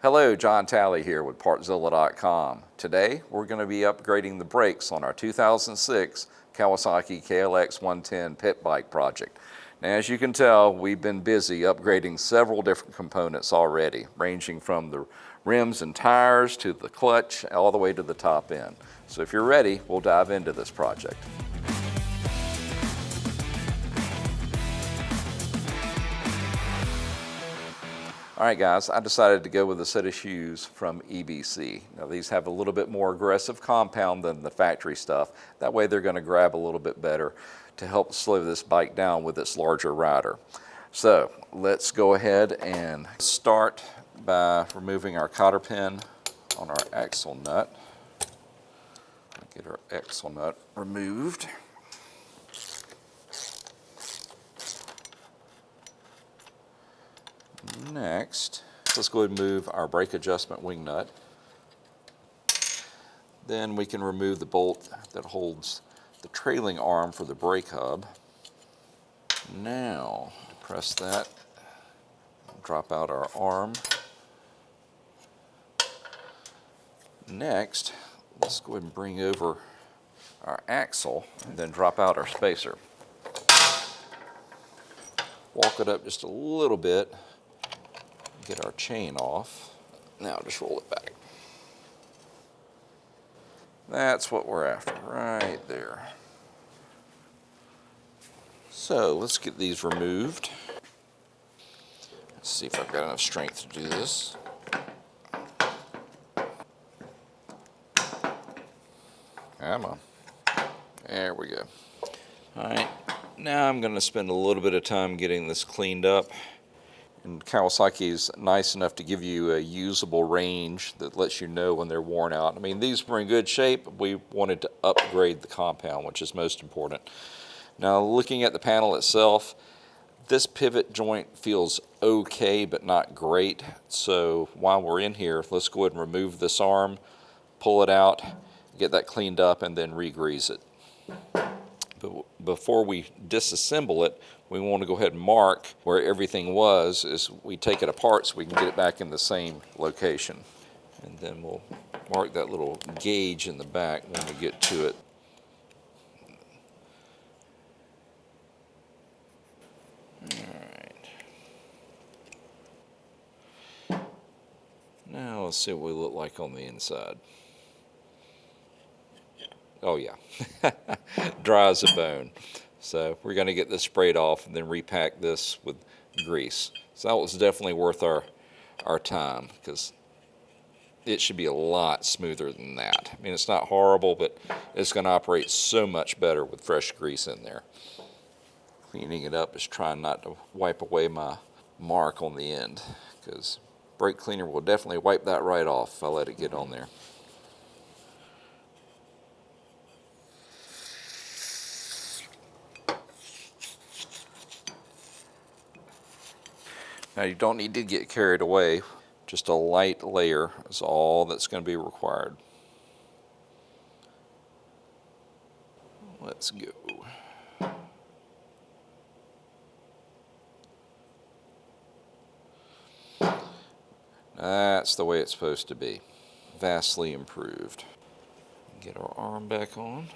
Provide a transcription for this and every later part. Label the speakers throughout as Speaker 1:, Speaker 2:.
Speaker 1: Hello, John Talley here with Partzilla.com. Today we're going to be upgrading the brakes on our 2006 Kawasaki KLX110 pit bike project. Now, as you can tell, we've been busy upgrading several different components already, ranging from the rims and tires to the clutch all the way to the top end. So if you're ready, we'll dive into this project. All right, guys, I decided to go with a set of shoes from EBC. Now, these have a little bit more aggressive compound than the factory stuff. That way they're going to grab a little bit better to help slow this bike down with its larger rider. So let's go ahead and start by removing our cotter pin on our axle nut. Get our axle nut removed. Next, let's go ahead and move our brake adjustment wing nut. Then we can remove the bolt that holds the trailing arm for the brake hub. Now, depress that, drop out our arm. Next, let's go ahead and bring over our axle and then drop out our spacer. Walk it up just a little bit. Get our chain off. Now just roll it back. That's what we're after, right there. So let's get these removed. Let's see if I've got enough strength to do this. Come on. There we go. All right, now I'm going to spend a little bit of time getting this cleaned up. And Kawasaki is nice enough to give you a usable range that lets you know when they're worn out. I mean, these were in good shape. We wanted to upgrade the compound, which is most important. Now, looking at the panel itself, this pivot joint feels okay, but not great. So while we're in here, let's go ahead and remove this arm, pull it out, get that cleaned up, and then re-grease it. But before we disassemble it, we want to go ahead and mark where everything was as we take it apart so we can get it back in the same location. And then we'll mark that little gauge in the back when we get to it. All right. Now let's see what we look like on the inside. Oh yeah, dry as a bone. So we're going to get this sprayed off and then repack this with grease. So that was definitely worth our time because it should be a lot smoother than that. I mean, it's not horrible, but it's going to operate so much better with fresh grease in there. Cleaning it up is trying not to wipe away my mark on the end because brake cleaner will definitely wipe that right off if I let it get on there. Now, you don't need to get carried away. Just a light layer is all that's going to be required. Let's go. That's the way it's supposed to be. Vastly improved. Get our arm back on.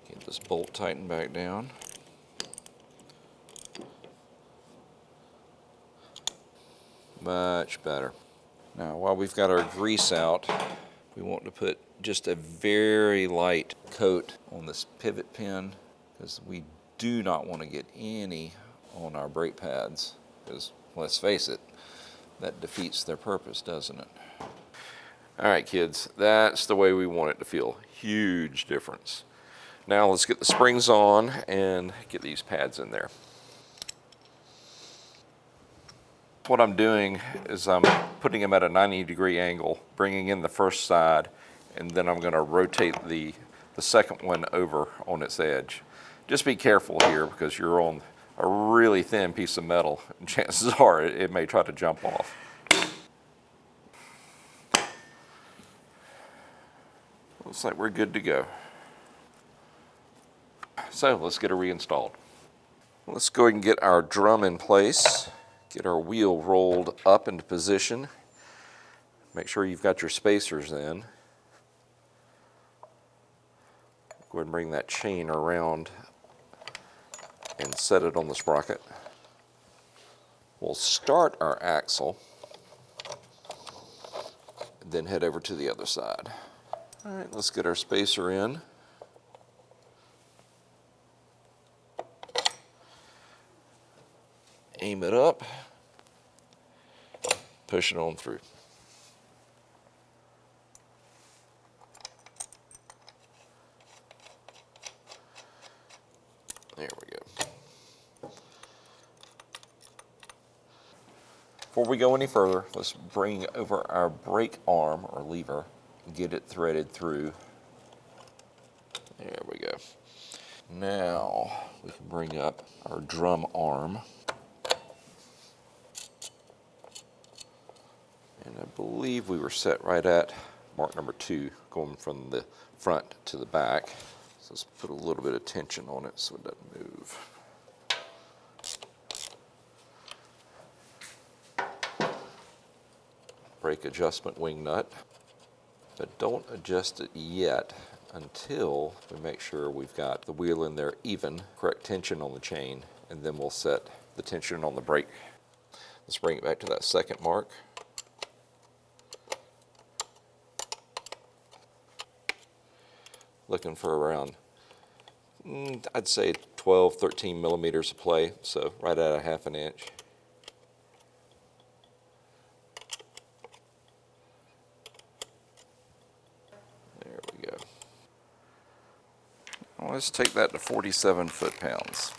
Speaker 1: Get this bolt tightened back down. Much better. Now, while we've got our grease out, we want to put just a very light coat on this pivot pin because we do not want to get any on our brake pads because, let's face it, that defeats their purpose, doesn't it? All right, kids, that's the way we want it to feel. Huge difference. Now let's get the springs on and get these pads in there. What I'm doing is I'm putting them at a 90-degree angle, bringing in the first side, and then I'm going to rotate the second one over on its edge. Just be careful here because you're on a really thin piece of metal, and chances are it may try to jump off. Looks like we're good to go. So let's get it reinstalled. Let's go ahead and get our drum in place. Get our wheel rolled up into position. Make sure you've got your spacers in. Go ahead and bring that chain around and set it on the sprocket. We'll start our axle, then head over to the other side. All right, let's get our spacer in. Aim it up, push it on through. There we go. Before we go any further, let's bring over our brake arm or lever and get it threaded through. There we go. Now we can bring up our drum arm. And I believe we were set right at mark number 2, going from the front to the back. So let's put a little bit of tension on it so it doesn't move. Brake adjustment wing nut, but don't adjust it yet until we make sure we've got the wheel in there even, correct tension on the chain, and then we'll set the tension on the brake. Let's bring it back to that second mark. Looking for around, I'd say 12, 13 millimeters of play, so right at a 1/2 inch. There we go. Well, let's take that to 47 foot-pounds.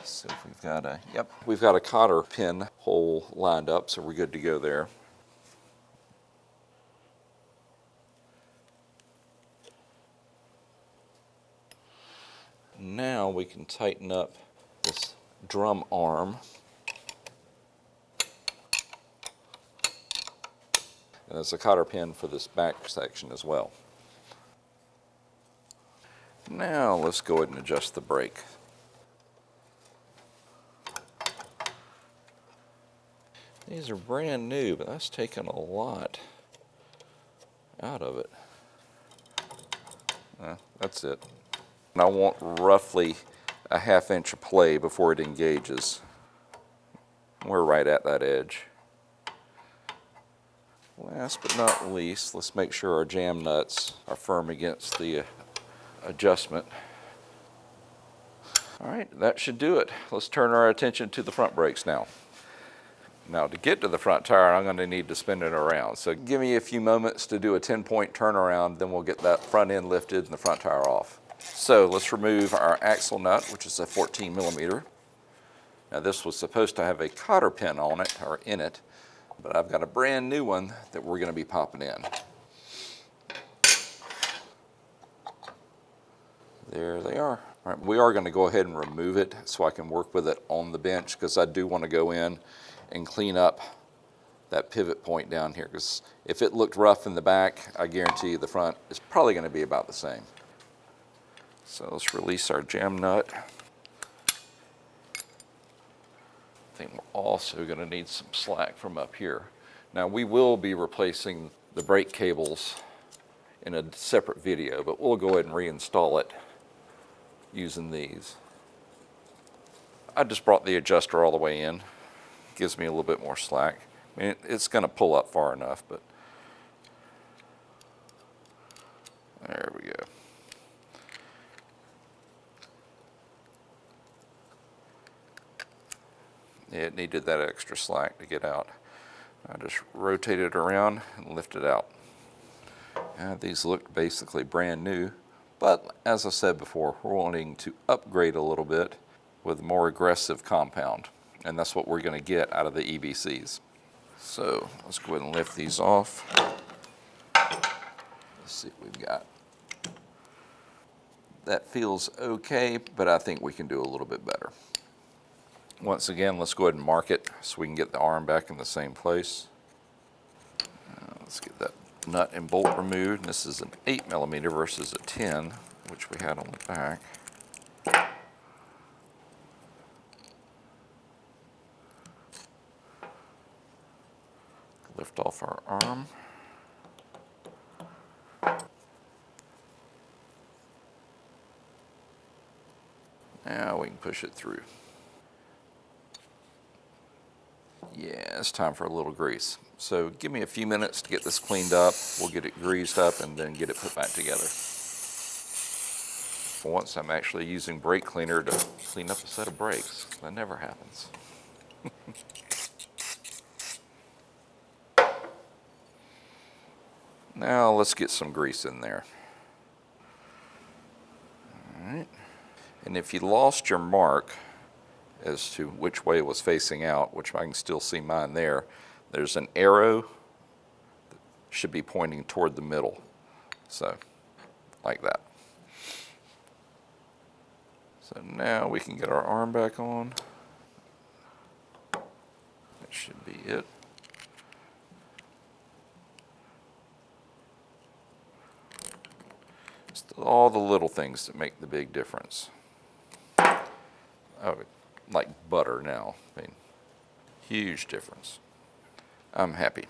Speaker 1: So if we've got a, we've got a cotter pin hole lined up, so we're good to go there. Now we can tighten up this drum arm. And there's a cotter pin for this back section as well. Now let's go ahead and adjust the brake. These are brand new, but that's taken a lot out of it. That's it. And I want roughly a 1/2 inch of play before it engages. We're right at that edge. Last but not least, let's make sure our jam nuts are firm against the adjustment. All right, that should do it. Let's turn our attention to the front brakes now. Now to get to the front tire, I'm going to need to spin it around. So give me a few moments to do a 10-point turnaround, then we'll get that front end lifted and the front tire off. So let's remove our axle nut, which is a 14 millimeter. Now this was supposed to have a cotter pin on it, or in it, but I've got a brand new one that we're going to be popping in. There they are. All right, we are going to go ahead and remove it so I can work with it on the bench, because I do want to go in and clean up that pivot point down here, because if it looked rough in the back, I guarantee you the front is probably going to be about the same. So let's release our jam nut. I think we're also going to need some slack from up here. Now we will be replacing the brake cables in a separate video, but we'll go ahead and reinstall it using these. I just brought the adjuster all the way in. Gives me a little bit more slack. I mean, it's going to pull up far enough, but there we go. It needed that extra slack to get out. I just rotate it around and lift it out. These look basically brand new, but as I said before, we're wanting to upgrade a little bit with more aggressive compound. And that's what we're going to get out of the EBCs. So let's go ahead and lift these off. Let's see what we've got. That feels okay, but I think we can do a little bit better. Once again, let's go ahead and mark it so we can get the arm back in the same place. nut and bolt removed. And this is an 8mm versus a 10, which we had on the back. Lift off our arm. Now we can push it through. Yeah, it's time for a little grease. So give me a few minutes to get this cleaned up. We'll get it greased up and then get it put back together. For once, I'm actually using brake cleaner to clean up a set of brakes. That never happens. Now let's get some grease in there. All right. And if you lost your mark as to which way it was facing out, which I can still see mine there, there's an arrow that should be pointing toward the middle. So, like that. So now we can get our arm back on. That should be it. It's all the little things that make the big difference. Oh, like butter now. I mean, huge difference. I'm happy.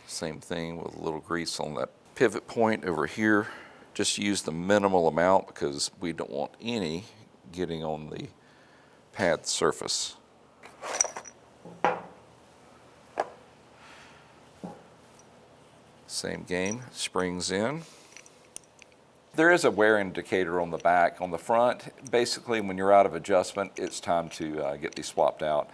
Speaker 1: Same thing with a little grease on that pivot point over here. Just use the minimal amount because we don't want any getting on the pad surface. Same game, springs in. There is a wear indicator on the back. On the front, basically when you're out of adjustment, it's time to get these swapped out.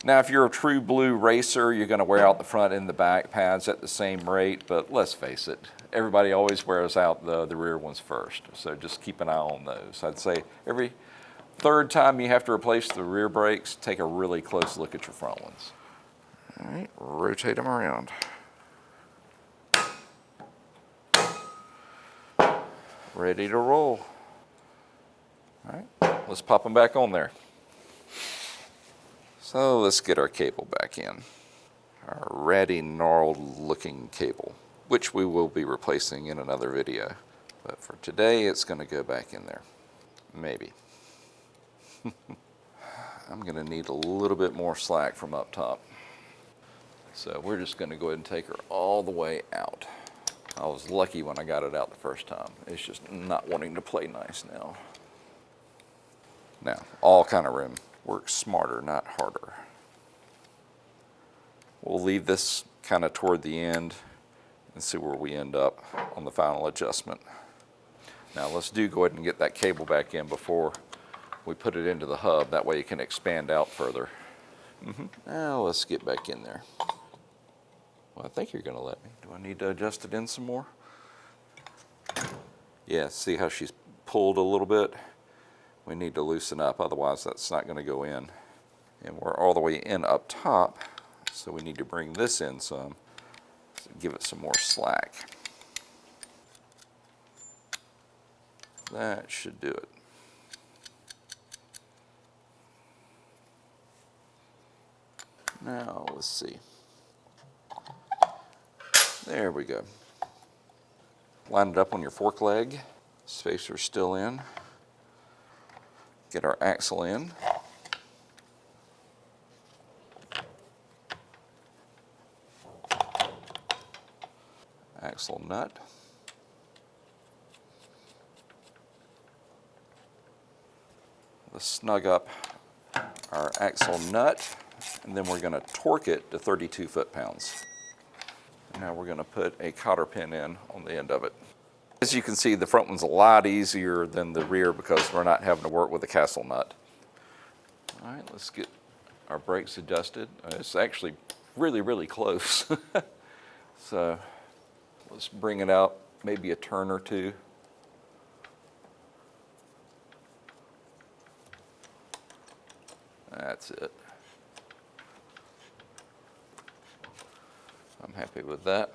Speaker 1: Now, if you're a true blue racer, you're going to wear out the front and the back pads at the same rate, but let's face it, everybody always wears out the rear ones first, so just keep an eye on those. I'd say every third time you have to replace the rear brakes, take a really close look at your front ones. All right, rotate them around. Ready to roll. All right, let's pop them back on there. So let's get our cable back in. Our ratty, gnarled looking cable, which we will be replacing in another video. But for today, it's going to go back in there. Maybe. I'm going to need a little bit more slack from up top. So we're just going to go ahead and take her all the way out. I was lucky when I got it out the first time. It's just not wanting to play nice now. Now, all kind of rim works smarter, not harder. We'll leave this kind of toward the end and see where we end up on the final adjustment. Now let's go ahead and get that cable back in before we put it into the hub. That way it can expand out further. Now let's get back in there. Well, I think you're going to let me. Do I need to adjust it in some more? Yeah, see how she's pulled a little bit? We need to loosen up, otherwise that's not going to go in. And we're all the way in up top, so we need to bring this in some, so give it some more slack. That should do it. Now, let's see. There we go. Line it up on your fork leg. Spacer's still in. Get our axle in. Axle nut. Let's snug up our axle nut, and then we're going to torque it to 32 foot-pounds. Now we're going to put a cotter pin in on the end of it. As you can see, the front one's a lot easier than the rear because we're not having to work with a castle nut. All right, let's get our brakes adjusted. It's actually really, really close. So let's bring it out maybe a turn or two. That's it. I'm happy with that.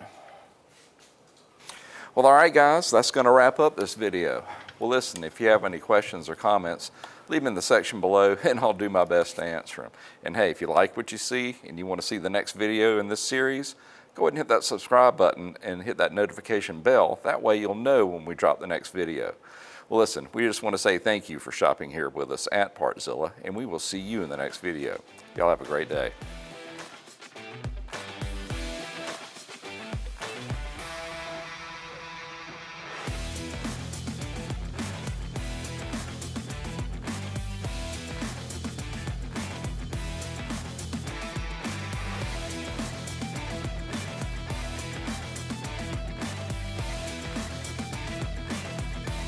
Speaker 1: Well, all right, guys, that's going to wrap up this video. Well, listen, if you have any questions or comments, leave them in the section below, and I'll do my best to answer them. And hey, if you like what you see and you want to see the next video in this series, go ahead and hit that subscribe button and hit that notification bell. That way you'll know when we drop the next video. Well, listen, we just want to say thank you for shopping here with us at Partzilla, and we will see you in the next video. Y'all have a great day.